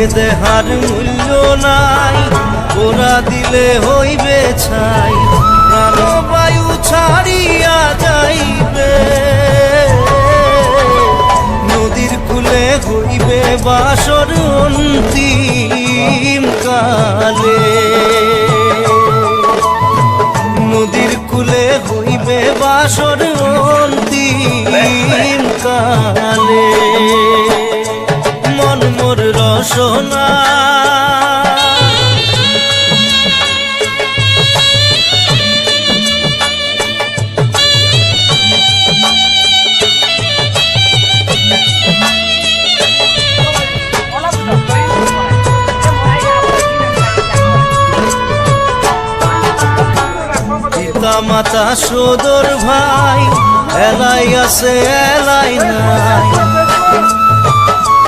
এ দেহার মূল্য নাই, ওরা দিলে হইবে ছাই, প্রাণবায়ু ছাড়িয়া যাইবে। নদীর কূলে হইবে বাসর অন্তিম কালে, নদীর কূলে হইবে বাসর অন্তিম কালে। মন মোর রসনা পিতা মাতা সদর ভাই, এলাই আছে এলাই নাই,